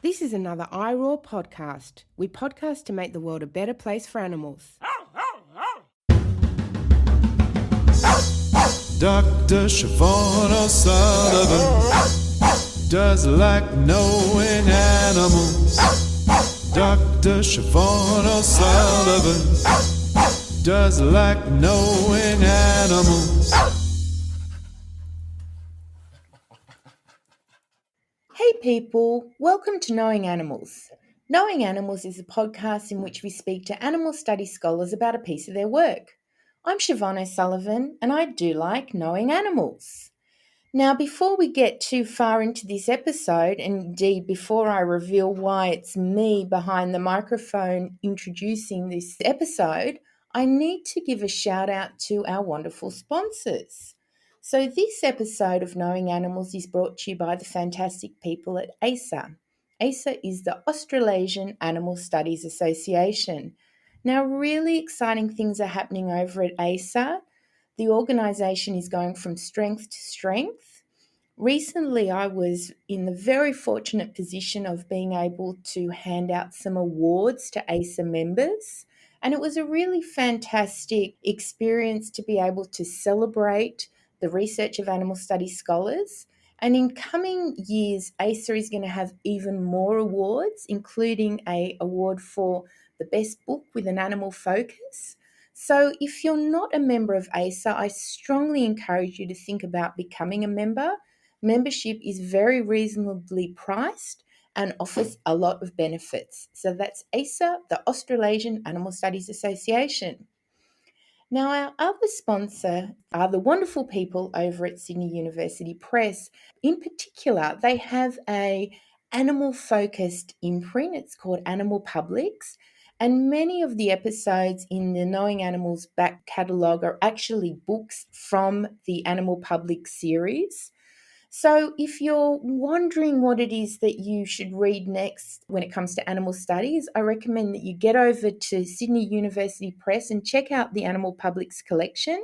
This is another iRaw podcast. We podcast to make the world a better place for animals. Dr. Siobhan O'Sullivan does like knowing animals. Dr. Siobhan O'Sullivan does like knowing animals. Hey people, welcome to Knowing Animals. Knowing Animals is a podcast in which we speak to animal studies scholars about a piece of their work. I'm Siobhan O'Sullivan and I do like knowing animals. Now, before we get too far into this episode, and indeed before I reveal why it's me behind the microphone introducing this episode, I need to give a shout out to our wonderful sponsors. So this episode of Knowing Animals is brought to you by the fantastic people at AASA. AASA is the Australasian Animal Studies Association. Now, really exciting things are happening over at AASA. The organisation is going from strength to strength. Recently, I was in the very fortunate position of being able to hand out some awards to AASA members. And it was a really fantastic experience to be able to celebrate the research of animal studies scholars. And in coming years, AASA is going to have even more awards, including an award for the best book with an animal focus. So if you're not a member of AASA, I strongly encourage you to think about becoming a member. Membership is very reasonably priced and offers a lot of benefits. So that's AASA, the Australasian Animal Studies Association. Now, our other sponsor are the wonderful people over at Sydney University Press. In particular, they have an animal-focused imprint. It's called Animal Publics. And many of the episodes in the Knowing Animals back catalogue are actually books from the Animal Public series. So if you're wondering what it is that you should read next when it comes to animal studies, I recommend that you get over to Sydney University Press and check out the Animal Publics collection.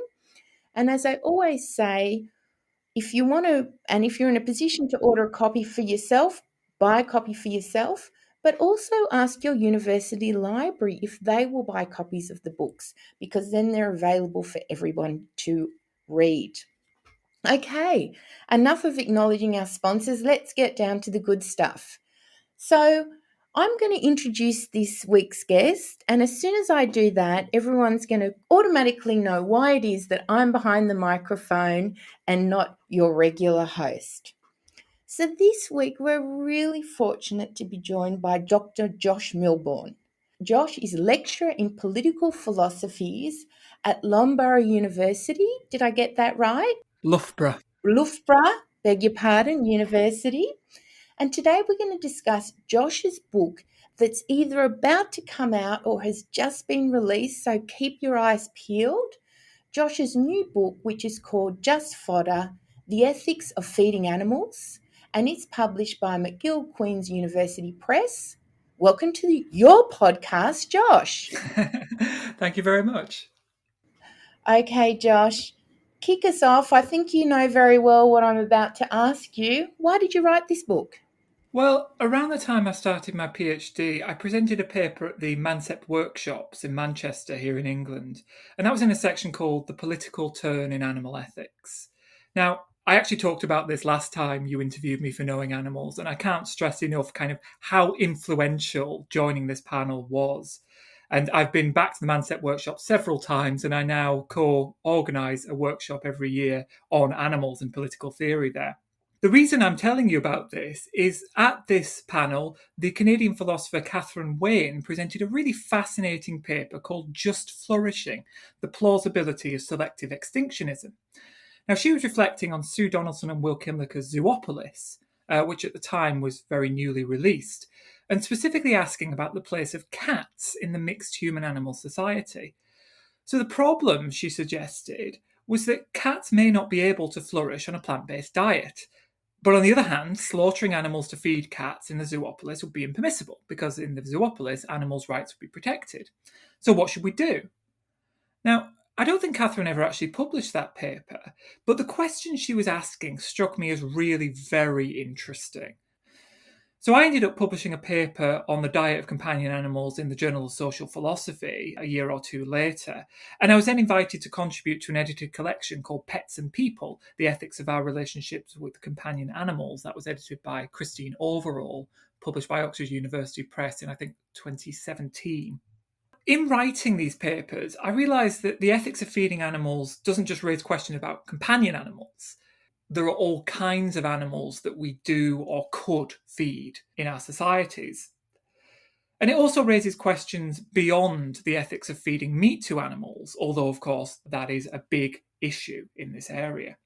And as I always say, if you want to, and if you're in a position to order a copy for yourself, buy a copy for yourself, but also ask your university library if they will buy copies of the books, because then they're available for everyone to read. Okay, enough of acknowledging our sponsors. Let's get down to the good stuff. So I'm going to introduce this week's guest, and as soon as I do that, everyone's going to automatically know why it is that I'm behind the microphone and not your regular host. So this week, we're really fortunate to be joined by Dr. Josh Milburn. Josh is a lecturer in political philosophies at Loughborough University. Did I get that right? Loughborough, beg your pardon, University. And today we're going to discuss Josh's book that's either about to come out or has just been released, so keep your eyes peeled. Josh's new book, which is called Just Fodder, The Ethics of Feeding Animals, and it's published by McGill-Queen's University Press. Welcome to your podcast, Josh. Thank you very much. Okay, Josh. Kick us off. I think you know very well what I'm about to ask you. Why did you write this book? Well, around the time I started my PhD, I presented a paper at the Mancept workshops in Manchester here in England, and that was in a section called The Political Turn in Animal Ethics. Now, I actually talked about this last time you interviewed me for Knowing Animals, and I can't stress enough kind of how influential joining this panel was. And I've been back to the Mancept workshop several times, and I now co-organise a workshop every year on animals and political theory there. The reason I'm telling you about this is at this panel, the Canadian philosopher Catherine Wayne presented a really fascinating paper called Just Flourishing, the Plausibility of Selective Extinctionism. Now, she was reflecting on Sue Donaldson and Will Kimlicker's Zoopolis, which at the time was very newly released, and specifically asking about the place of cats in the mixed human-animal society. So the problem, she suggested, was that cats may not be able to flourish on a plant-based diet. But on the other hand, slaughtering animals to feed cats in the Zoopolis would be impermissible, because in the Zoopolis, animals' rights would be protected. So what should we do? Now, I don't think Catherine ever actually published that paper, but the question she was asking struck me as really very interesting. So I ended up publishing a paper on the diet of companion animals in the Journal of Social Philosophy a year or two later. And I was then invited to contribute to an edited collection called Pets and People, The Ethics of Our Relationships with Companion Animals. That was edited by Christine Overall, published by Oxford University Press in, I think, 2017. In writing these papers, I realised that the ethics of feeding animals doesn't just raise questions about companion animals. There are all kinds of animals that we do or could feed in our societies. And it also raises questions beyond the ethics of feeding meat to animals, although, of course, that is a big issue in this area.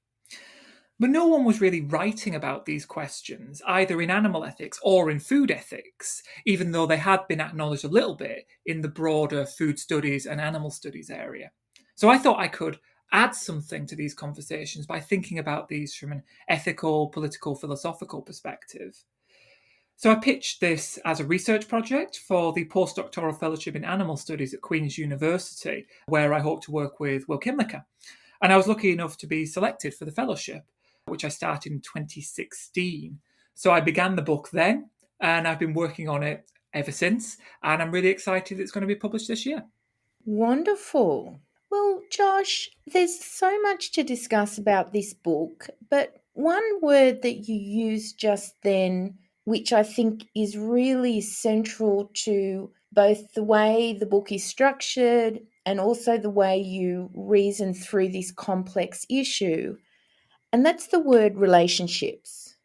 But no one was really writing about these questions, either in animal ethics or in food ethics, even though they had been acknowledged a little bit in the broader food studies and animal studies area. So I thought I could add something to these conversations by thinking about these from an ethical, political, philosophical perspective. So I pitched this as a research project for the Postdoctoral Fellowship in Animal Studies at Queen's University, where I hope to work with Will Kinlicker. And I was lucky enough to be selected for the fellowship, which I started in 2016. So I began the book then, and I've been working on it ever since. And I'm really excited it's going to be published this year. Wonderful. Well, Josh, there's so much to discuss about this book, but one word that you used just then, which I think is really central to both the way the book is structured and also the way you reason through this complex issue, and that's the word relationships.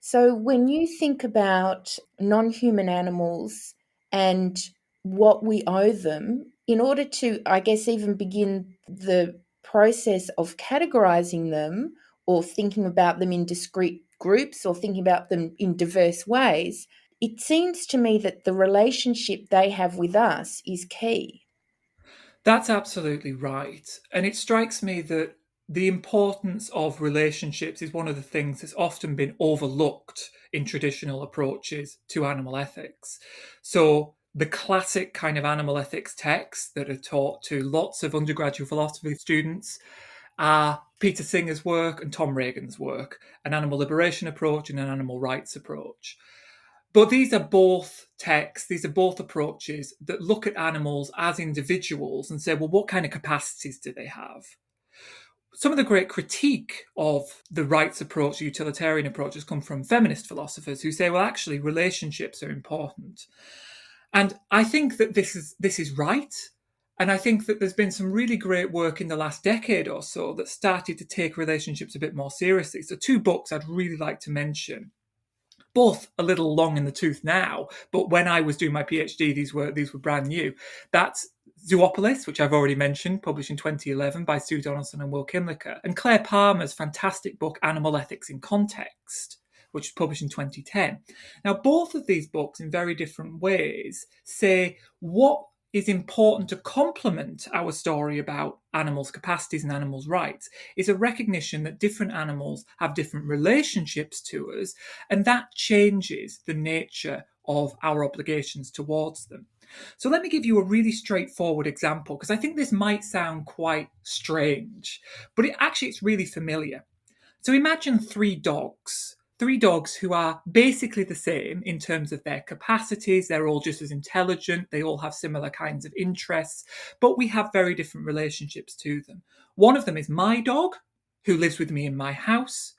So when you think about non-human animals and what we owe them, in order to, I guess, even begin the process of categorizing them or thinking about them in discrete groups or thinking about them in diverse ways, it seems to me that the relationship they have with us is key. That's absolutely right. And it strikes me that the importance of relationships is one of the things that's often been overlooked in traditional approaches to animal ethics. So the classic kind of animal ethics texts that are taught to lots of undergraduate philosophy students are Peter Singer's work and Tom Reagan's work, an animal liberation approach and an animal rights approach. But these are both texts, these are both approaches that look at animals as individuals and say, well, what kind of capacities do they have? Some of the great critique of the rights approach, the utilitarian approach, has come from feminist philosophers who say, well, actually, relationships are important. And I think that this is right. And I think that there's been some really great work in the last decade or so that started to take relationships a bit more seriously. So two books I'd really like to mention, both a little long in the tooth now, but when I was doing my PhD, these were brand new. That's Zoopolis, which I've already mentioned, published in 2011 by Sue Donaldson and Will Kinlicker, and Claire Palmer's fantastic book, Animal Ethics in Context, which was published in 2010. Now, both of these books, in very different ways, say what is important to complement our story about animals' capacities and animals' rights is a recognition that different animals have different relationships to us, and that changes the nature of our obligations towards them. So let me give you a really straightforward example, because I think this might sound quite strange, but it's really familiar. So imagine three dogs who are basically the same in terms of their capacities. They're all just as intelligent. They all have similar kinds of interests, but we have very different relationships to them. One of them is my dog, who lives with me in my house.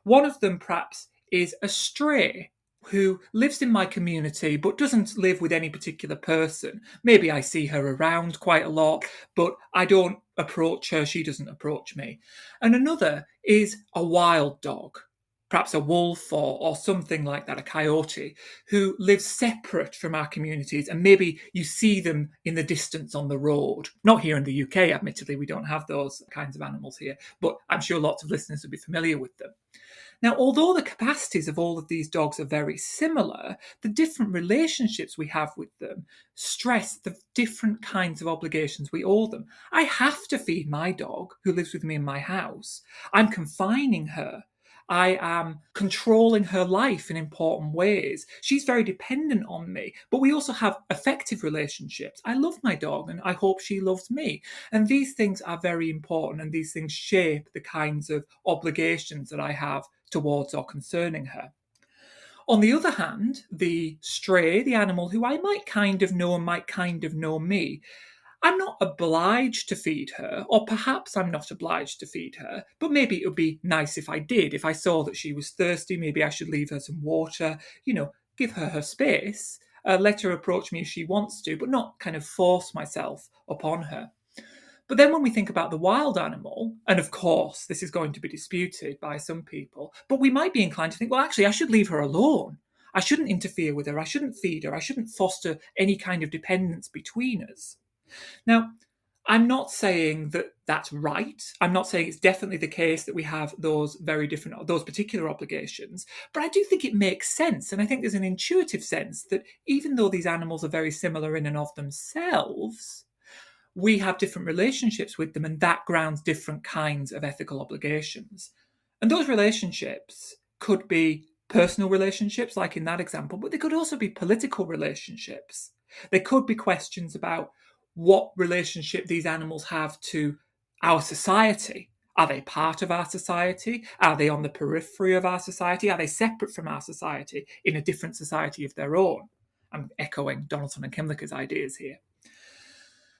One of them perhaps is a stray who lives in my community but doesn't live with any particular person. Maybe I see her around quite a lot, but I don't approach her, she doesn't approach me. And another is a wild dog, perhaps a wolf or something like that, a coyote, who lives separate from our communities, and maybe you see them in the distance on the road. Not here in the UK, admittedly, we don't have those kinds of animals here, but I'm sure lots of listeners will be familiar with them. Now, although the capacities of all of these dogs are very similar, the different relationships we have with them stress the different kinds of obligations we owe them. I have to feed my dog, who lives with me in my house. I'm confining her. I am controlling her life in important ways. She's very dependent on me, but we also have effective relationships. I love my dog and I hope she loves me. And these things are very important, and these things shape the kinds of obligations that I have towards or concerning her. On the other hand, the stray, the animal who I might kind of know and might kind of know me, I'm not obliged to feed her, or perhaps I'm not obliged to feed her, but maybe it would be nice if I did. If I saw that she was thirsty, maybe I should leave her some water, give her her space, let her approach me if she wants to, but not kind of force myself upon her. But then when we think about the wild animal, and of course this is going to be disputed by some people, but we might be inclined to think, well, actually, I should leave her alone. I shouldn't interfere with her. I shouldn't feed her. I shouldn't foster any kind of dependence between us. Now, I'm not saying that that's right. I'm not saying it's definitely the case that we have those particular obligations, but I do think it makes sense. And I think there's an intuitive sense that even though these animals are very similar in and of themselves, we have different relationships with them, and that grounds different kinds of ethical obligations. And those relationships could be personal relationships, like in that example, but they could also be political relationships. They could be questions about what relationship these animals have to our society. Are they part of our society? Are they on the periphery of our society? Are they separate from our society in a different society of their own? I'm echoing Donaldson and Kimlicker's ideas here.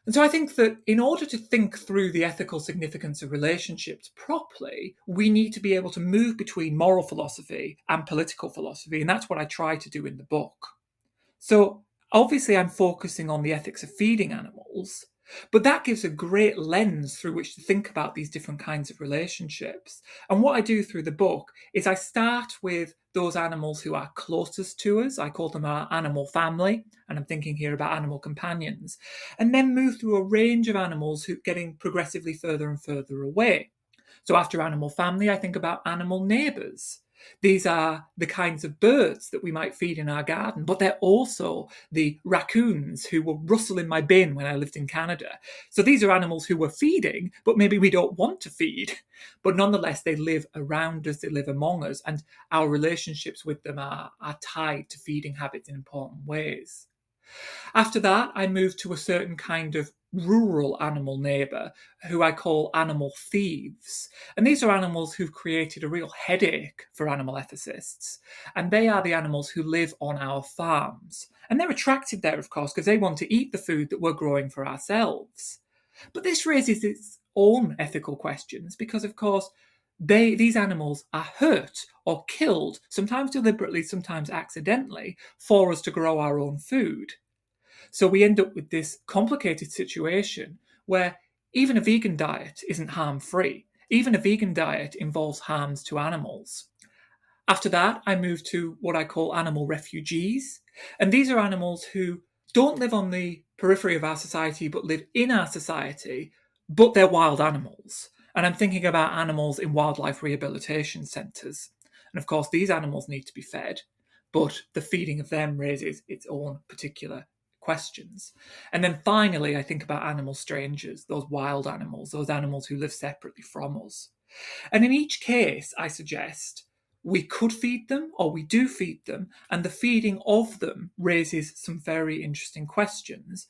And so I think that in order to think through the ethical significance of relationships properly, we need to be able to move between moral philosophy and political philosophy. And that's what I try to do in the book. So obviously I'm focusing on the ethics of feeding animals, but that gives a great lens through which to think about these different kinds of relationships. And what I do through the book is I start with those animals who are closest to us. I call them our animal family, and I'm thinking here about animal companions, and then move through a range of animals who are getting progressively further and further away. So after animal family, I think about animal neighbours. These are the kinds of birds that we might feed in our garden, but they're also the raccoons who will rustle in my bin when I lived in Canada. So these are animals who we're feeding, but maybe we don't want to feed. But nonetheless, they live around us, they live among us, and our relationships with them are tied to feeding habits in important ways. After that, I moved to a certain kind of rural animal neighbour who I call animal thieves. And these are animals who've created a real headache for animal ethicists. And they are the animals who live on our farms. And they're attracted there, of course, because they want to eat the food that we're growing for ourselves. But this raises its own ethical questions because, of course, these animals are hurt or killed, sometimes deliberately, sometimes accidentally, for us to grow our own food. So we end up with this complicated situation where even a vegan diet isn't harm-free. Even a vegan diet involves harms to animals. After that, I move to what I call animal refugees. And these are animals who don't live on the periphery of our society, but live in our society, but they're wild animals. And I'm thinking about animals in wildlife rehabilitation centres. And of course, these animals need to be fed, but the feeding of them raises its own particular questions. And then finally, I think about animal strangers, those wild animals, those animals who live separately from us. And in each case, I suggest we could feed them or we do feed them, and the feeding of them raises some very interesting questions,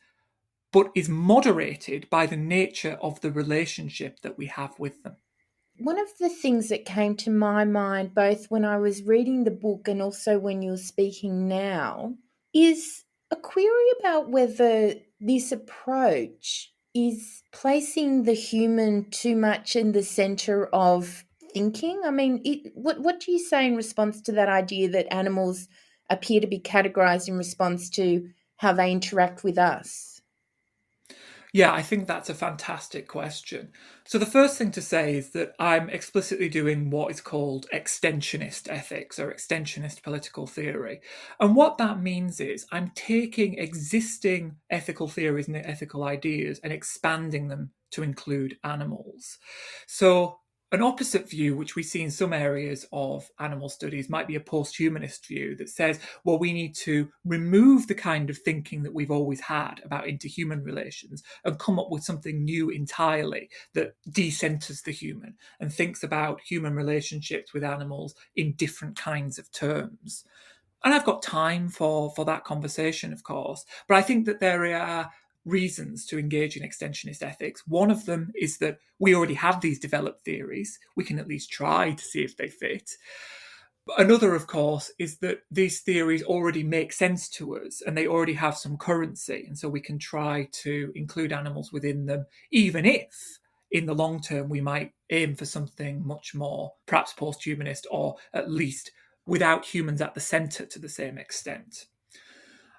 but is moderated by the nature of the relationship that we have with them. One of the things that came to my mind, both when I was reading the book and also when you're speaking now, is a query about whether this approach is placing the human too much in the centre of thinking. I mean, what do you say in response to that idea that animals appear to be categorised in response to how they interact with us? Yeah, I think that's a fantastic question. So the first thing to say is that I'm explicitly doing what is called extensionist ethics or extensionist political theory. And what that means is I'm taking existing ethical theories and ethical ideas and expanding them to include animals. So an opposite view, which we see in some areas of animal studies, might be a post-humanist view that says, well, we need to remove the kind of thinking that we've always had about interhuman relations and come up with something new entirely that decenters the human and thinks about human relationships with animals in different kinds of terms. And I've got time for that conversation, of course, but I think that there are reasons to engage in extensionist ethics. One of them is that we already have these developed theories. We can at least try to see if they fit. Another, of course, is that these theories already make sense to us and they already have some currency. And so we can try to include animals within them, even if in the long term we might aim for something much more, perhaps post-humanist, or at least without humans at the centre to the same extent.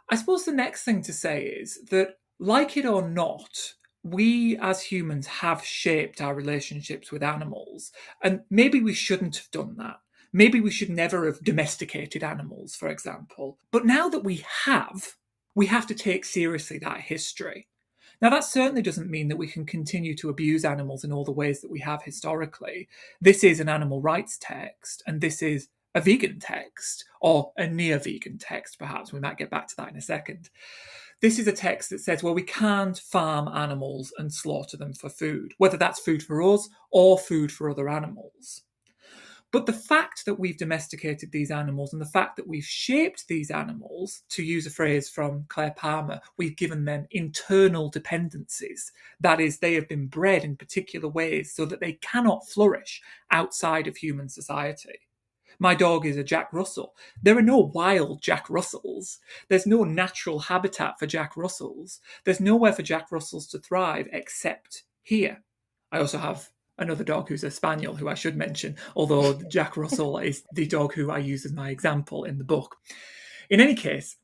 I suppose the next thing to say is that, like it or not, we as humans have shaped our relationships with animals, and maybe we shouldn't have done that. Maybe we should never have domesticated animals, for example. But now that we have to take seriously that history. Now, that certainly doesn't mean that we can continue to abuse animals in all the ways that we have historically. This is an animal rights text, and this is a vegan text, or a near-vegan text, perhaps. We might get back to that in a second. This is a text that says, well, we can't farm animals and slaughter them for food, whether that's food for us or food for other animals. But the fact that we've domesticated these animals and the fact that we've shaped these animals, to use a phrase from Claire Palmer, we've given them internal dependencies. That is, they have been bred in particular ways so that they cannot flourish outside of human society. My dog is a Jack Russell. There are no wild Jack Russells. There's no natural habitat for Jack Russells. There's nowhere for Jack Russells to thrive except here. I also have another dog who's a spaniel, who I should mention, although Jack Russell is the dog who I use as my example in the book. In any case,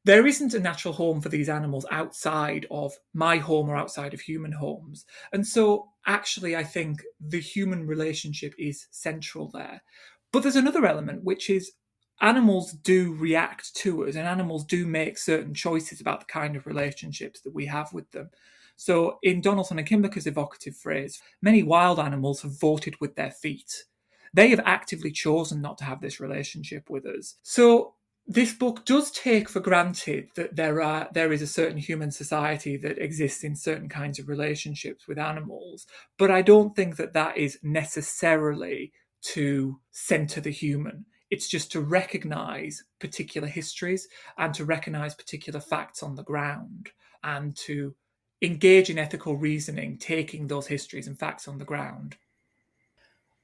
there isn't a natural home for these animals outside of my home or outside of human homes. And so actually, I think the human relationship is central there. But there's another element, which is animals do react to us, and animals do make certain choices about the kind of relationships that we have with them. So in Donaldson and Kimlicker's evocative phrase, many wild animals have voted with their feet. They have actively chosen not to have this relationship with us. So this book does take for granted that there is a certain human society that exists in certain kinds of relationships with animals, but I don't think that that is necessarily to centre the human. It's just to recognise particular histories and to recognise particular facts on the ground and to engage in ethical reasoning, taking those histories and facts on the ground.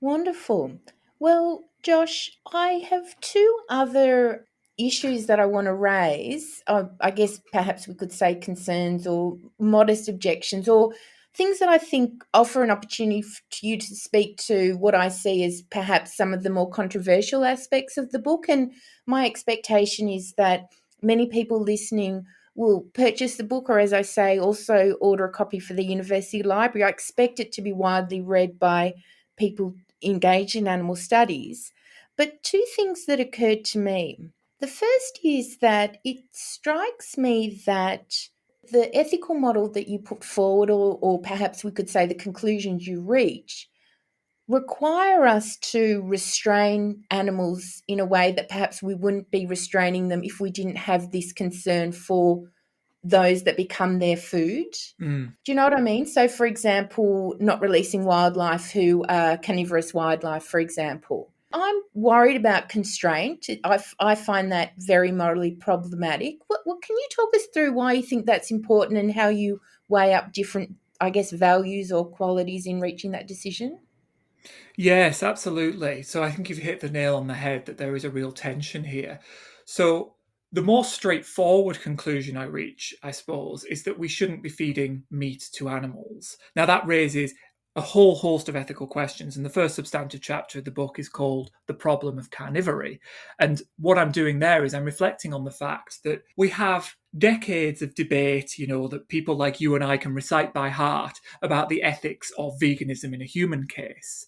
Wonderful. Well, Josh, I have two other issues that I want to raise. I guess perhaps we could say concerns or modest objections, or things that I think offer an opportunity to you to speak to what I see as perhaps some of the more controversial aspects of the book. And my expectation is that many people listening will purchase the book, or as I say, also order a copy for the university library. I expect it to be widely read by people engaged in animal studies. But two things that occurred to me. The first is that it strikes me that the ethical model that you put forward, or perhaps we could say the conclusions you reach, require us to restrain animals in a way that perhaps we wouldn't be restraining them if we didn't have this concern for those that become their food. Do you know what I mean? So, for example, not releasing wildlife who are carnivorous wildlife, for example. I'm worried about constraint. I find that very morally problematic. What can you talk us through why you think that's important and how you weigh up different, I guess, values or qualities in reaching that decision? Yes, absolutely. So I think you've hit the nail on the head that there is a real tension here. So the more straightforward conclusion I reach, I suppose, is that we shouldn't be feeding meat to animals. Now, that raises a whole host of ethical questions. And the first substantive chapter of the book is called The Problem of Carnivory. And what I'm doing there is I'm reflecting on the fact that we have decades of debate, that people like you and I can recite by heart about the ethics of veganism in a human case.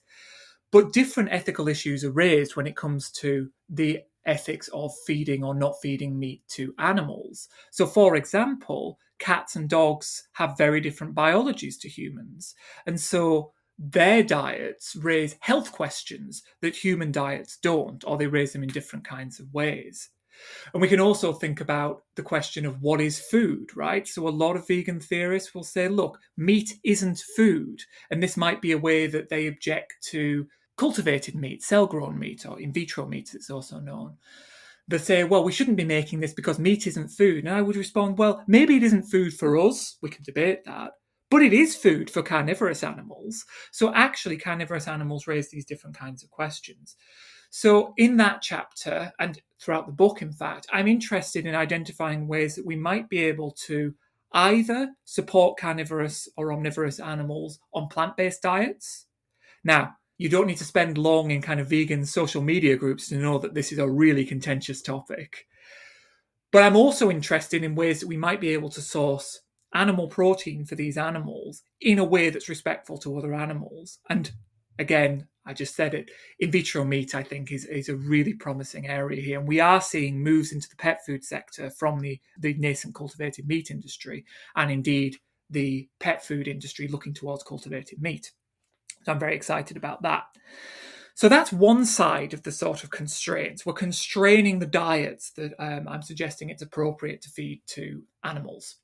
But different ethical issues are raised when it comes to the ethics of feeding or not feeding meat to animals. So, for example, cats and dogs have very different biologies to humans. And so their diets raise health questions that human diets don't, or they raise them in different kinds of ways. And we can also think about the question of what is food, right? So a lot of vegan theorists will say, look, meat isn't food. And this might be a way that they object to cultivated meat, cell-grown meat, or in vitro meat, as it's also known. They say, well, we shouldn't be making this because meat isn't food. And I would respond, well, maybe it isn't food for us. We can debate that. But it is food for carnivorous animals. So actually, carnivorous animals raise these different kinds of questions. So in that chapter, and throughout the book, in fact, I'm interested in identifying ways that we might be able to either support carnivorous or omnivorous animals on plant-based diets. Now, you don't need to spend long in kind of vegan social media groups to know that this is a really contentious topic. But I'm also interested in ways that we might be able to source animal protein for these animals in a way that's respectful to other animals. And again, I just said it, in vitro meat, I think, is a really promising area here. And we are seeing moves into the pet food sector from the nascent cultivated meat industry, and indeed the pet food industry looking towards cultivated meat. So I'm very excited about that. So that's one side of the sort of constraints. We're constraining the diets that I'm suggesting it's appropriate to feed to animals.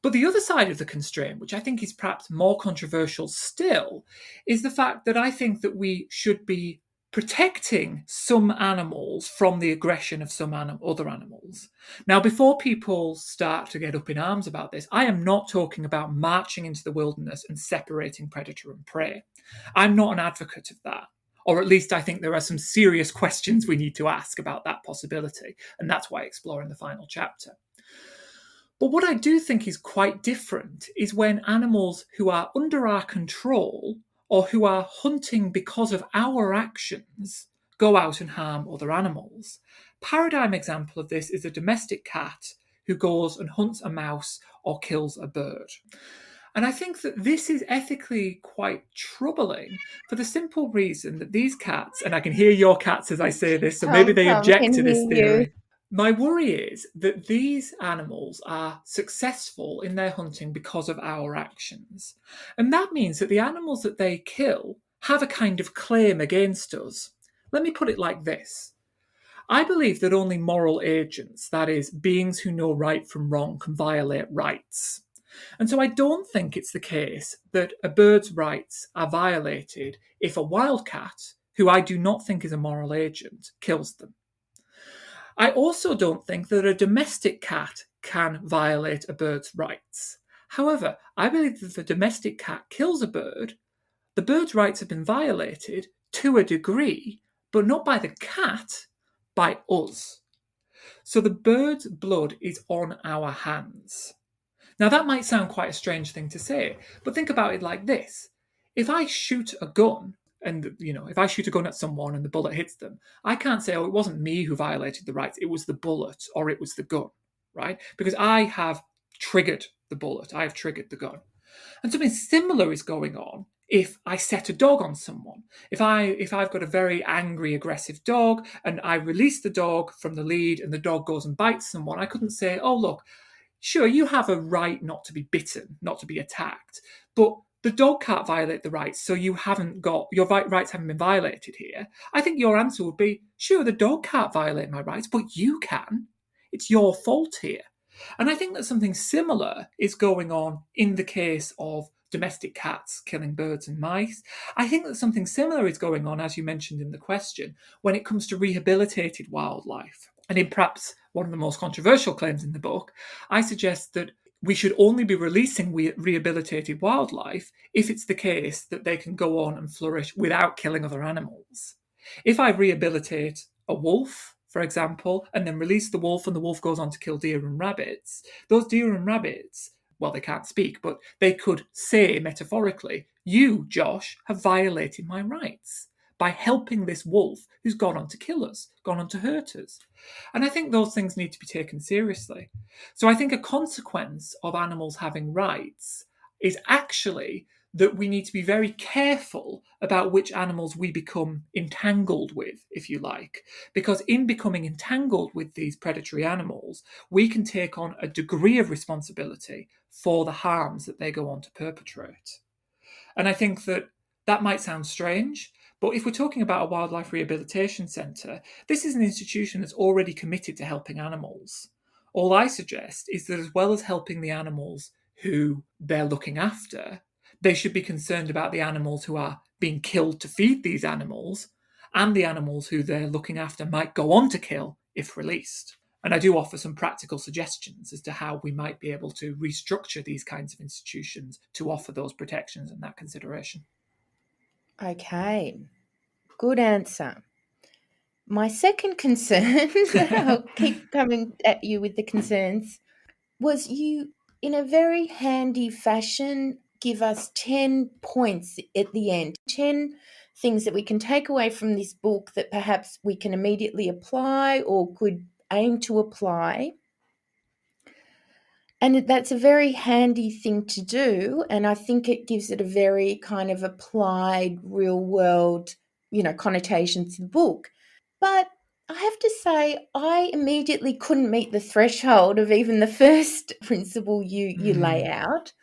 But the other side of the constraint, which I think is perhaps more controversial still, is the fact that I think that we should be protecting some animals from the aggression of some other animals. Now, before people start to get up in arms about this, I am not talking about marching into the wilderness and separating predator and prey. I'm not an advocate of that. Or at least I think there are some serious questions we need to ask about that possibility. And that's why I explore in the final chapter. But what I do think is quite different is when animals who are under our control or who are hunting because of our actions go out and harm other animals. Paradigm example of this is a domestic cat who goes and hunts a mouse or kills a bird. And I think that this is ethically quite troubling for the simple reason that these cats, and I can hear your cats as I say this, so maybe they object to this theory. My worry is that these animals are successful in their hunting because of our actions. And that means that the animals that they kill have a kind of claim against us. Let me put it like this. I believe that only moral agents, that is, beings who know right from wrong, can violate rights. And so I don't think it's the case that a bird's rights are violated if a wildcat, who I do not think is a moral agent, kills them. I also don't think that a domestic cat can violate a bird's rights. However, I believe that if a domestic cat kills a bird, the bird's rights have been violated to a degree, but not by the cat, by us. So the bird's blood is on our hands. Now, that might sound quite a strange thing to say, but think about it like this. If I shoot a gun, and if I shoot a gun at someone and the bullet hits them, I can't say, oh, it wasn't me who violated the rights, it was the bullet or it was the gun, right? Because I have triggered the bullet, I have triggered the gun. And something similar is going on if I set a dog on someone. If I've got a very angry, aggressive dog and I release the dog from the lead and the dog goes and bites someone, I couldn't say, oh, look, sure, you have a right not to be bitten, not to be attacked, but the dog can't violate the rights, so your rights haven't been violated here. I think your answer would be, sure, the dog can't violate my rights, but you can. It's your fault here. And I think that something similar is going on in the case of domestic cats killing birds and mice. I think that something similar is going on, as you mentioned in the question, when it comes to rehabilitated wildlife. And in perhaps one of the most controversial claims in the book, I suggest that we should only be releasing rehabilitated wildlife if it's the case that they can go on and flourish without killing other animals. If I rehabilitate a wolf, for example, and then release the wolf and the wolf goes on to kill deer and rabbits, those deer and rabbits, well, they can't speak, but they could say metaphorically, you, Josh, have violated my rights by helping this wolf who's gone on to kill us, gone on to hurt us. And I think those things need to be taken seriously. So I think a consequence of animals having rights is actually that we need to be very careful about which animals we become entangled with, if you like. Because in becoming entangled with these predatory animals, we can take on a degree of responsibility for the harms that they go on to perpetrate. And I think that might sound strange, but if we're talking about a wildlife rehabilitation centre, this is an institution that's already committed to helping animals. All I suggest is that as well as helping the animals who they're looking after, they should be concerned about the animals who are being killed to feed these animals, and the animals who they're looking after might go on to kill if released. And I do offer some practical suggestions as to how we might be able to restructure these kinds of institutions to offer those protections and that consideration. Okay, good answer. My second concern, I'll keep coming at you with the concerns, was you, in a very handy fashion, give us 10 points at the end, 10 things that we can take away from this book that perhaps we can immediately apply or could aim to apply. And that's a very handy thing to do. And I think it gives it a very kind of applied, real world, connotation to the book. But I have to say, I immediately couldn't meet the threshold of even the first principle you lay out.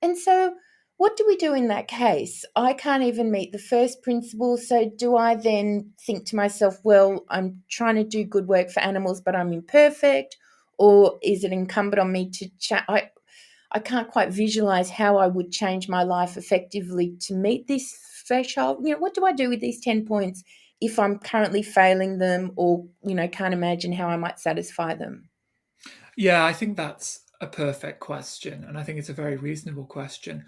And so what do we do in that case? I can't even meet the first principle. So do I then think to myself, well, I'm trying to do good work for animals, but I'm imperfect? Or is it incumbent on me to I can't quite visualize how I would change my life effectively to meet this threshold. What do I do with these 10 points if I'm currently failing them or, can't imagine how I might satisfy them? Yeah, I think that's a perfect question, and I think it's a very reasonable question.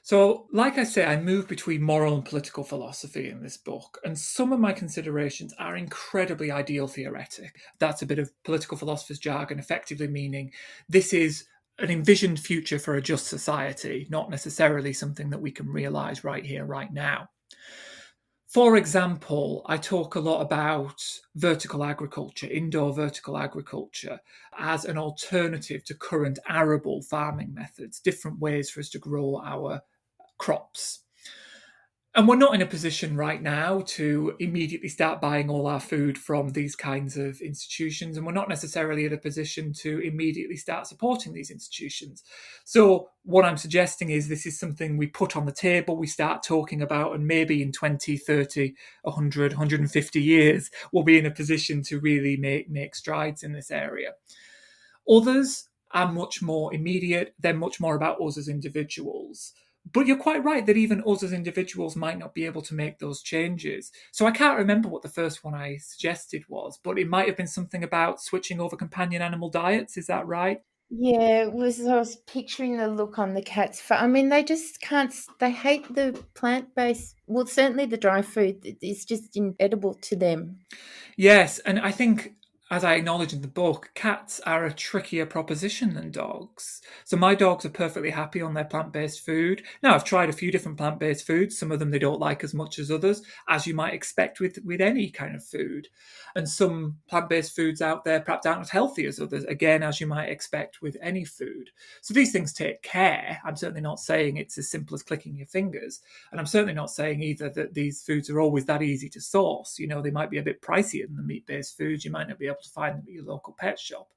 So, like I say, I move between moral and political philosophy in this book, and some of my considerations are incredibly ideal theoretic. That's a bit of political philosopher's jargon, effectively meaning this is an envisioned future for a just society, not necessarily something that we can realize right here, right now. For example, I talk a lot about vertical agriculture, indoor vertical agriculture, as an alternative to current arable farming methods, different ways for us to grow our crops. And we're not in a position right now to immediately start buying all our food from these kinds of institutions. And we're not necessarily in a position to immediately start supporting these institutions. So what I'm suggesting is this is something we put on the table, we start talking about, and maybe in 20, 30, 100, 150 years, we'll be in a position to really make strides in this area. Others are much more immediate. They're much more about us as individuals. But you're quite right that even us as individuals might not be able to make those changes. So I can't remember what the first one I suggested was, but it might have been something about switching over companion animal diets. Is that right? Yeah, I was picturing the look on the cat's face. I mean, they just can't, they hate the plant-based, well, certainly the dry food is just inedible to them. Yes, and I think, as I acknowledge in the book, cats are a trickier proposition than dogs. So my dogs are perfectly happy on their plant-based food. Now, I've tried a few different plant-based foods. Some of them they don't like as much as others, as you might expect with any kind of food. And some plant-based foods out there perhaps aren't as healthy as others, again, as you might expect with any food. So these things take care. I'm certainly not saying it's as simple as clicking your fingers. And I'm certainly not saying either that these foods are always that easy to source. They might be a bit pricier than the meat-based foods. You might not be able to find them at your local pet shop.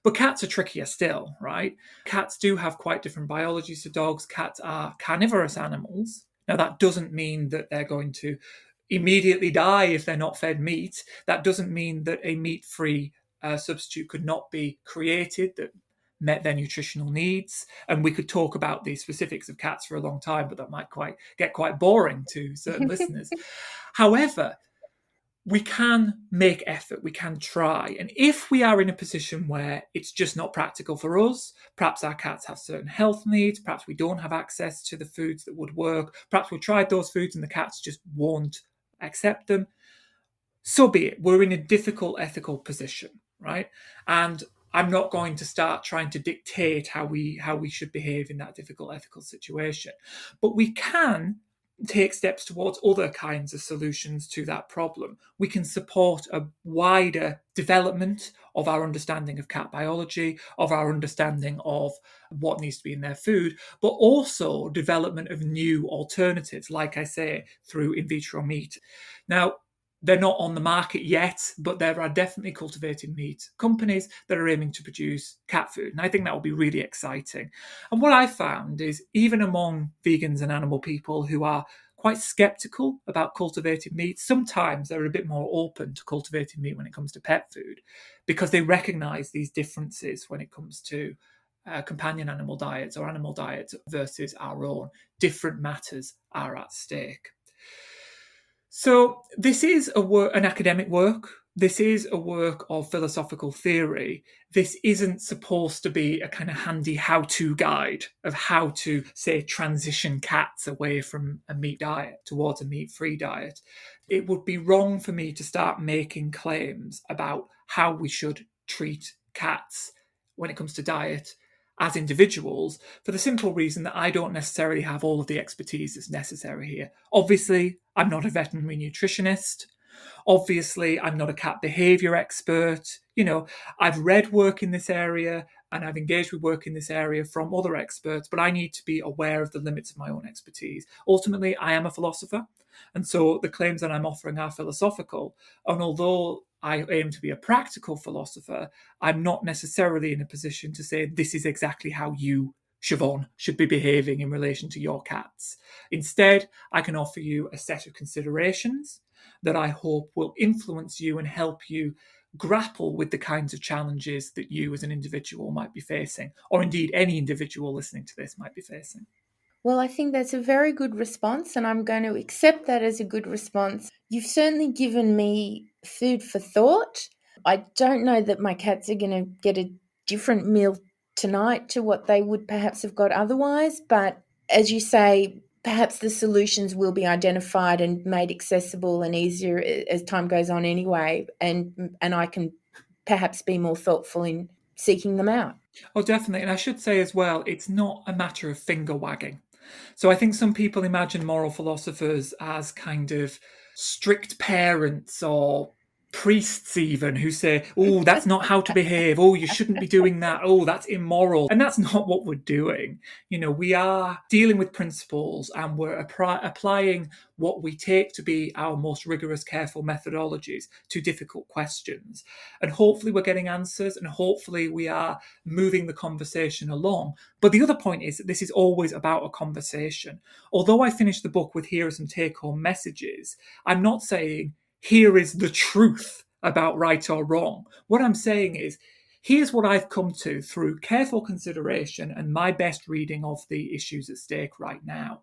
But cats are trickier still, right? Cats do have quite different biologies to dogs. Cats are carnivorous animals. Now, that doesn't mean that they're going to immediately die if they're not fed meat. That doesn't mean that a meat-free substitute could not be created that met their nutritional needs. And we could talk about the specifics of cats for a long time, but that might get quite boring to certain listeners. However, we can make effort, we can try. And if we are in a position where it's just not practical for us, perhaps our cats have certain health needs, perhaps we don't have access to the foods that would work, perhaps we've tried those foods and the cats just won't accept them, so be it. We're in a difficult ethical position, right? And I'm not going to start trying to dictate how we should behave in that difficult ethical situation. But we can take steps towards other kinds of solutions to that problem. We can support a wider development of our understanding of cat biology, of our understanding of what needs to be in their food, but also development of new alternatives, like I say, through in vitro meat. Now, they're not on the market yet, but there are definitely cultivated meat companies that are aiming to produce cat food. And I think that will be really exciting. And what I found is even among vegans and animal people who are quite skeptical about cultivated meat, sometimes they're a bit more open to cultivated meat when it comes to pet food because they recognize these differences when it comes to companion animal diets or animal diets versus our own. Different matters are at stake. So this is an academic work. This is a work of philosophical theory. This isn't supposed to be a kind of handy how-to guide of how to, say, transition cats away from a meat diet towards a meat-free diet. It would be wrong for me to start making claims about how we should treat cats when it comes to diet as individuals, for the simple reason that I don't necessarily have all of the expertise that's necessary here. Obviously, I'm not a veterinary nutritionist. Obviously, I'm not a cat behavior expert. I've read work in this area and I've engaged with work in this area from other experts, but I need to be aware of the limits of my own expertise. Ultimately, I am a philosopher, and so the claims that I'm offering are philosophical. And although I aim to be a practical philosopher, I'm not necessarily in a position to say this is exactly how you, Siobhan, should be behaving in relation to your cats. Instead, I can offer you a set of considerations that I hope will influence you and help you grapple with the kinds of challenges that you as an individual might be facing, or indeed any individual listening to this might be facing. Well, I think that's a very good response, and I'm going to accept that as a good response. You've certainly given me food for thought. I don't know that my cats are going to get a different meal tonight to what they would perhaps have got otherwise, but as you say, perhaps the solutions will be identified and made accessible and easier as time goes on anyway, and I can perhaps be more thoughtful in seeking them out. Oh, definitely. And I should say as well, it's not a matter of finger wagging. So I think some people imagine moral philosophers as kind of strict parents or priests even who say, oh, that's not how to behave. Oh, you shouldn't be doing that. Oh, that's immoral. And that's not what we're doing. We are dealing with principles and we're applying what we take to be our most rigorous, careful methodologies to difficult questions. And hopefully we're getting answers and hopefully we are moving the conversation along. But the other point is that this is always about a conversation. Although I finished the book with here are some take-home messages, I'm not saying here is the truth about right or wrong. What I'm saying is, here's what I've come to through careful consideration and my best reading of the issues at stake right now.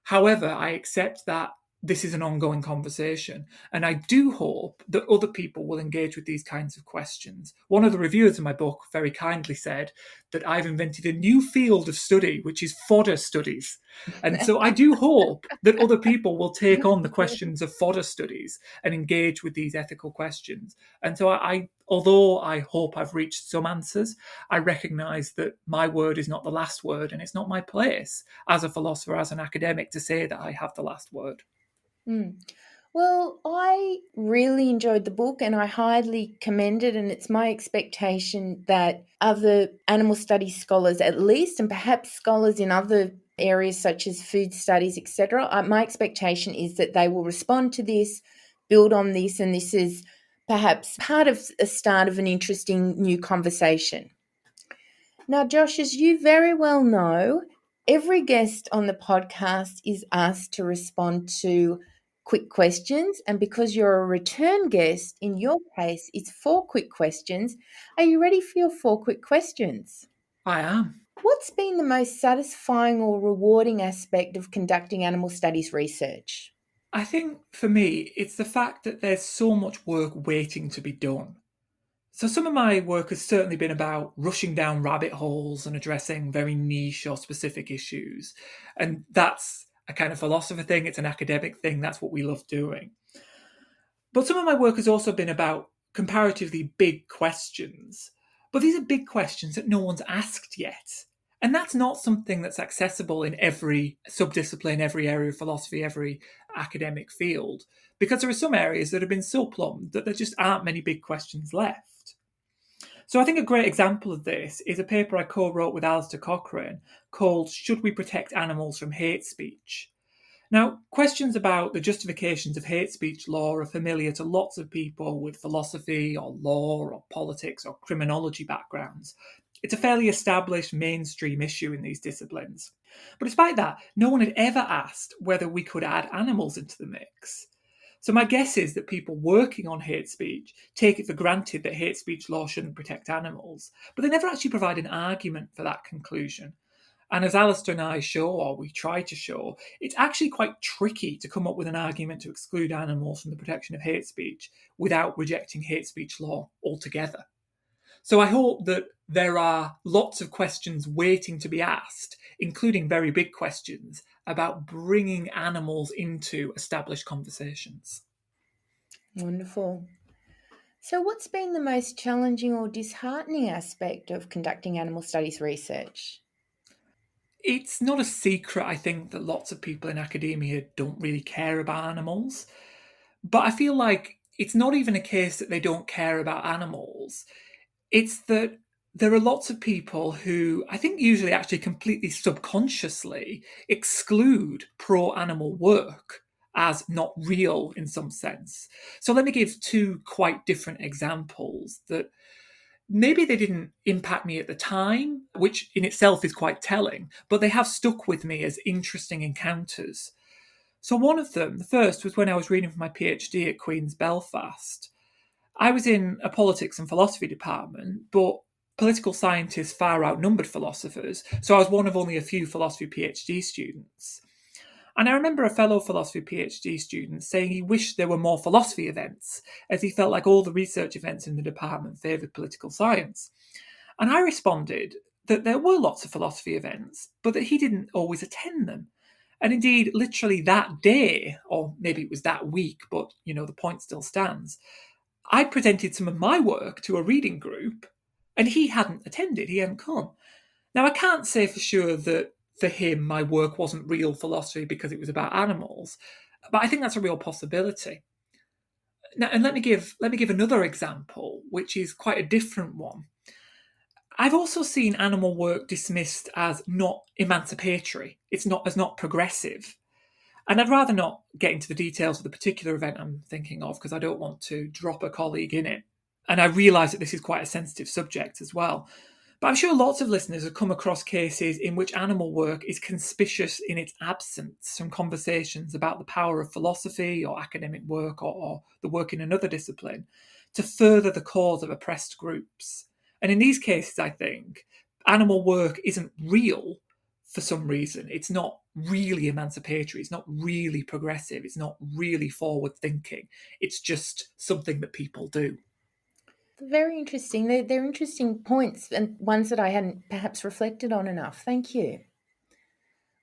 However, I accept that this is an ongoing conversation, and I do hope that other people will engage with these kinds of questions. One of the reviewers of my book very kindly said that I've invented a new field of study, which is fodder studies. And so I do hope that other people will take on the questions of fodder studies and engage with these ethical questions. And so although I hope I've reached some answers, I recognise that my word is not the last word, and it's not my place as a philosopher, as an academic, to say that I have the last word. Well, I really enjoyed the book and I highly commend it, and it's my expectation that other animal studies scholars at least, and perhaps scholars in other areas such as food studies, etc., my expectation is that they will respond to this, build on this, and this is perhaps part of a start of an interesting new conversation. Now, Josh, as you very well know, every guest on the podcast is asked to respond to quick questions. And because you're a return guest, in your case, it's 4 quick questions. Are you ready for your 4 quick questions? I am. What's been the most satisfying or rewarding aspect of conducting animal studies research? I think for me, it's the fact that there's so much work waiting to be done. So some of my work has certainly been about rushing down rabbit holes and addressing very niche or specific issues. And that's a kind of philosopher thing. It's an academic thing. That's what we love doing. But some of my work has also been about comparatively big questions. But these are big questions that no one's asked yet. And that's not something that's accessible in every subdiscipline, every area of philosophy, every academic field, because there are some areas that have been so plumbed that there just aren't many big questions left. So I think a great example of this is a paper I co-wrote with Alistair Cochrane called Should We Protect Animals from Hate Speech? Now, questions about the justifications of hate speech law are familiar to lots of people with philosophy or law or politics or criminology backgrounds. It's a fairly established mainstream issue in these disciplines. But despite that, no one had ever asked whether we could add animals into the mix. So my guess is that people working on hate speech take it for granted that hate speech law shouldn't protect animals, but they never actually provide an argument for that conclusion. And as Alistair and I show, or we try to show, it's actually quite tricky to come up with an argument to exclude animals from the protection of hate speech without rejecting hate speech law altogether. So I hope that there are lots of questions waiting to be asked, including very big questions about bringing animals into established conversations. Wonderful. So, what's been the most challenging or disheartening aspect of conducting animal studies research? It's not a secret, I think, that lots of people in academia don't really care about animals. But I feel like it's not even a case that they don't care about animals. It's that there are lots of people who I think usually actually completely subconsciously exclude pro animal work as not real in some sense. So let me give two quite different examples that maybe they didn't impact me at the time, which in itself is quite telling, but they have stuck with me as interesting encounters. So one of them, the first, was when I was reading for my PhD at Queen's Belfast. I was in a politics and philosophy department, but political scientists far outnumbered philosophers, so I was one of only a few philosophy PhD students. And I remember a fellow philosophy PhD student saying he wished there were more philosophy events, as he felt like all the research events in the department favoured political science. And I responded that there were lots of philosophy events, but that he didn't always attend them. And indeed, literally that day, or maybe it was that week, but the point still stands, I presented some of my work to a reading group, and he hadn't attended, he hadn't come. Now, I can't say for sure that for him my work wasn't real philosophy because it was about animals, but I think that's a real possibility. Now, and let me give another example, which is quite a different one. I've also seen animal work dismissed as not emancipatory. It's not progressive. And I'd rather not get into the details of the particular event I'm thinking of because I don't want to drop a colleague in it. And I realise that this is quite a sensitive subject as well. But I'm sure lots of listeners have come across cases in which animal work is conspicuous in its absence from conversations about the power of philosophy or academic work or the work in another discipline to further the cause of oppressed groups. And in these cases, I think animal work isn't real for some reason. It's not really emancipatory. It's not really progressive. It's not really forward thinking. It's just something that people do. Very interesting. They're interesting points and ones that I hadn't perhaps reflected on enough. Thank you.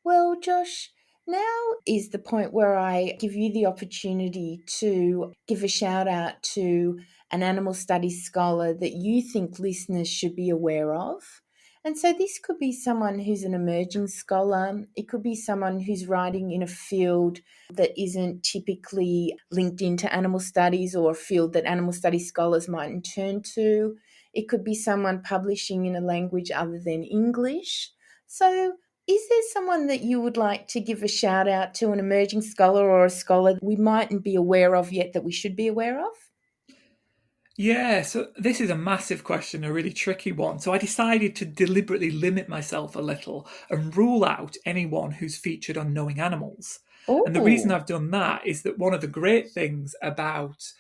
Well, Josh, now is the point where I give you the opportunity to give a shout out to an animal studies scholar that you think listeners should be aware of. And so this could be someone who's an emerging scholar. It could be someone who's writing in a field that isn't typically linked into animal studies or a field that animal studies scholars mightn't turn to. It could be someone publishing in a language other than English. So is there someone that you would like to give a shout out to, an emerging scholar or a scholar we mightn't be aware of yet that we should be aware of? Yeah, so this is a massive question, a really tricky one. So I decided to deliberately limit myself a little and rule out anyone who's featured on Knowing Animals. And the reason Oh, I've done that is that one of the great things about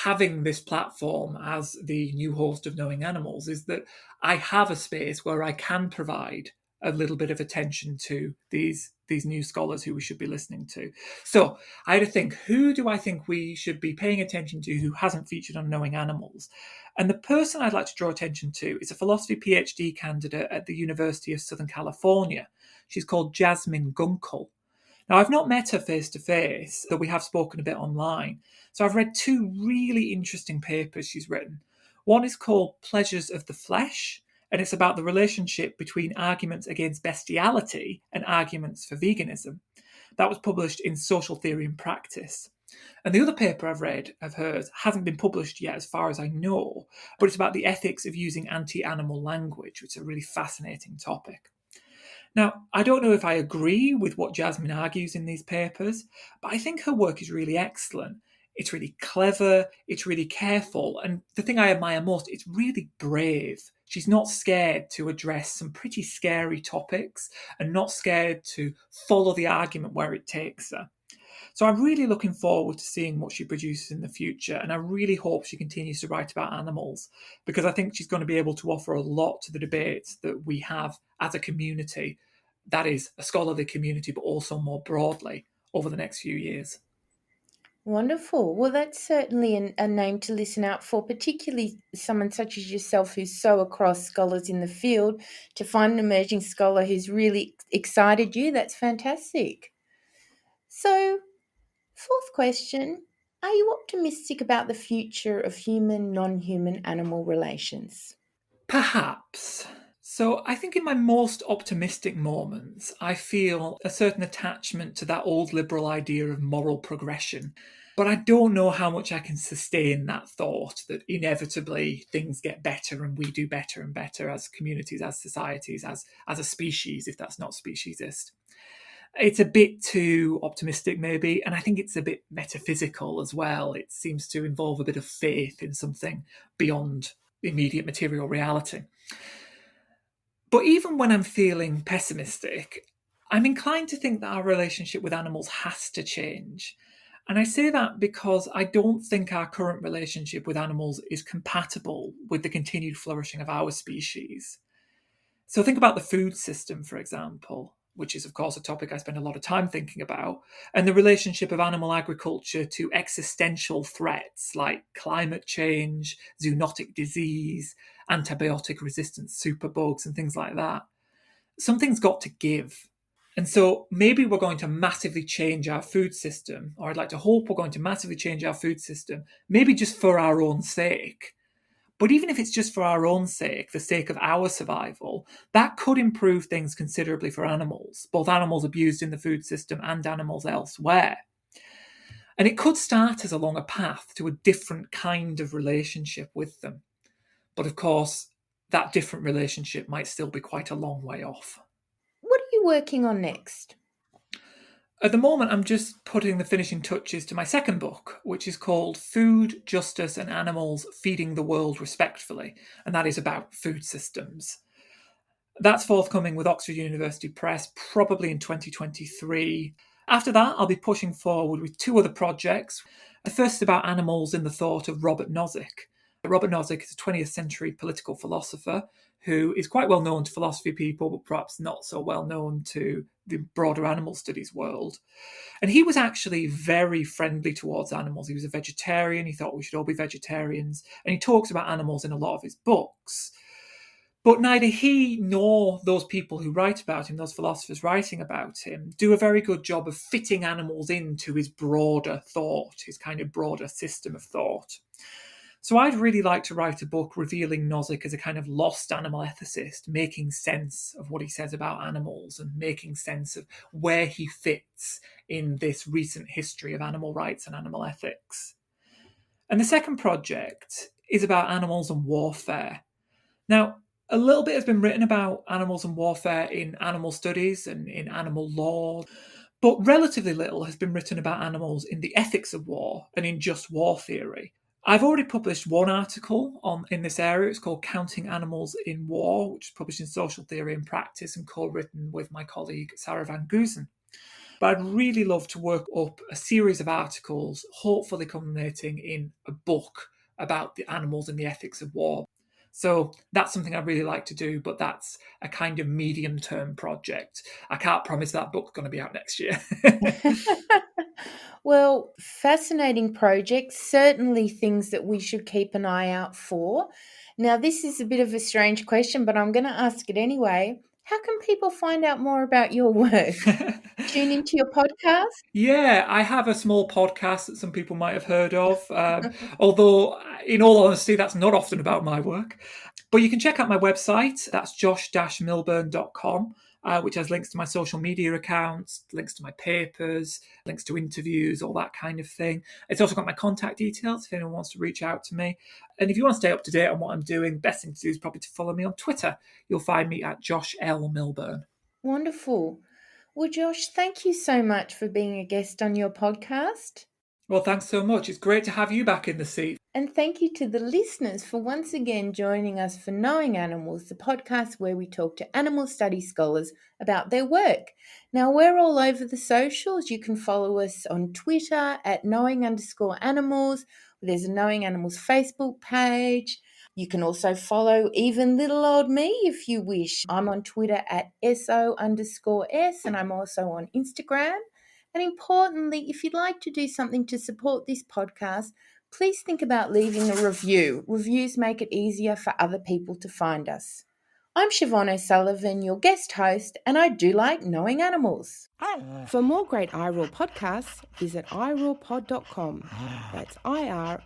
having this platform as the new host of Knowing Animals is that I have a space where I can provide a little bit of attention to these new scholars who we should be listening to. So I had to think, who do I think we should be paying attention to who hasn't featured on Knowing Animals? And the person I'd like to draw attention to is a philosophy PhD candidate at the University of Southern California. She's called Jasmine Gunkel. Now, I've not met her face to face, though we have spoken a bit online. So I've read two really interesting papers she's written. One is called Pleasures of the Flesh, and it's about the relationship between arguments against bestiality and arguments for veganism. That was published in Social Theory and Practice. And the other paper I've read of hers hasn't been published yet, as far as I know, but it's about the ethics of using anti animal language, which is a really fascinating topic. Now, I don't know if I agree with what Jasmine argues in these papers, but I think her work is really excellent. It's really clever, it's really careful, and the thing I admire most, it's really brave. She's not scared to address some pretty scary topics and not scared to follow the argument where it takes her. So I'm really looking forward to seeing what she produces in the future, and I really hope she continues to write about animals because I think she's going to be able to offer a lot to the debates that we have as a community, that is, a scholarly community, but also more broadly over the next few years. Wonderful. Well, that's certainly a name to listen out for, particularly someone such as yourself who's so across scholars in the field. To find an emerging scholar who's really excited you, that's fantastic. So, fourth question, are you optimistic about the future of human, non-human animal relations? Perhaps. So I think in my most optimistic moments, I feel a certain attachment to that old liberal idea of moral progression. But I don't know how much I can sustain that thought that inevitably things get better and we do better and better as communities, as societies, as a species, if that's not speciesist. It's a bit too optimistic, maybe, and I think it's a bit metaphysical as well. It seems to involve a bit of faith in something beyond immediate material reality. But even when I'm feeling pessimistic, I'm inclined to think that our relationship with animals has to change. And I say that because I don't think our current relationship with animals is compatible with the continued flourishing of our species. So think about the food system, for example, which is, of course, a topic I spend a lot of time thinking about, and the relationship of animal agriculture to existential threats like climate change, zoonotic disease, antibiotic resistant superbugs, and things like that. Something's got to give. And so maybe we're going to massively change our food system, or I'd like to hope we're going to massively change our food system, maybe just for our own sake. But even if it's just for our own sake, the sake of our survival, that could improve things considerably for animals, both animals abused in the food system and animals elsewhere. And it could start us along a path to a different kind of relationship with them. But of course, that different relationship might still be quite a long way off. What are you working on next? At the moment, I'm just putting the finishing touches to my second book, which is called Food, Justice and Animals Feeding the World Respectfully, and that is about food systems. That's forthcoming with Oxford University Press, probably in 2023. After that, I'll be pushing forward with two other projects. The first is about animals in the thought of Robert Nozick. Robert Nozick is a 20th century political philosopher who is quite well known to philosophy people, but perhaps not so well known to the broader animal studies world. And he was actually very friendly towards animals. He was a vegetarian. He thought we should all be vegetarians. And he talks about animals in a lot of his books. But neither he nor those people who write about him, those philosophers writing about him, do a very good job of fitting animals into his broader thought, his kind of broader system of thought. So I'd really like to write a book revealing Nozick as a kind of lost animal ethicist, making sense of what he says about animals and making sense of where he fits in this recent history of animal rights and animal ethics. And the second project is about animals and warfare. Now, a little bit has been written about animals and warfare in animal studies and in animal law, but relatively little has been written about animals in the ethics of war and in just war theory. I've already published one article in this area. It's called Counting Animals in War, which is published in Social Theory and Practice and co-written with my colleague Sarah van Goosen. But I'd really love to work up a series of articles, hopefully culminating in a book about the animals and the ethics of war. So that's something I'd really like to do, but that's a kind of medium-term project. I can't promise that book's going to be out next year. Well, fascinating projects, certainly things that we should keep an eye out for. Now, this is a bit of a strange question, but I'm going to ask it anyway. How can people find out more about your work? Tune into your podcast? Yeah, I have a small podcast that some people might have heard of, although, in all honesty, that's not often about my work. But you can check out my website. That's josh-milburn.com, which has links to my social media accounts, links to my papers, links to interviews, all that kind of thing. It's also got my contact details if anyone wants to reach out to me. And if you want to stay up to date on what I'm doing, the best thing to do is probably to follow me on Twitter. You'll find me at Josh L. Milburn. Wonderful. Well, Josh, thank you so much for being a guest on your podcast. Well, thanks so much. It's great to have you back in the seat. And thank you to the listeners for once again joining us for Knowing Animals, the podcast where we talk to animal studies scholars about their work. Now, we're all over the socials. You can follow us on Twitter at knowing_animals. There's a Knowing Animals Facebook page. You can also follow even little old me if you wish. I'm on Twitter at SO_S, and I'm also on Instagram. And importantly, if you'd like to do something to support this podcast, please think about leaving a review. Reviews make it easier for other people to find us. I'm Siobhan O'Sullivan, your guest host, and I do like knowing animals. For more great iRaw podcasts, visit irawpod.com. That's IROARPOD.com.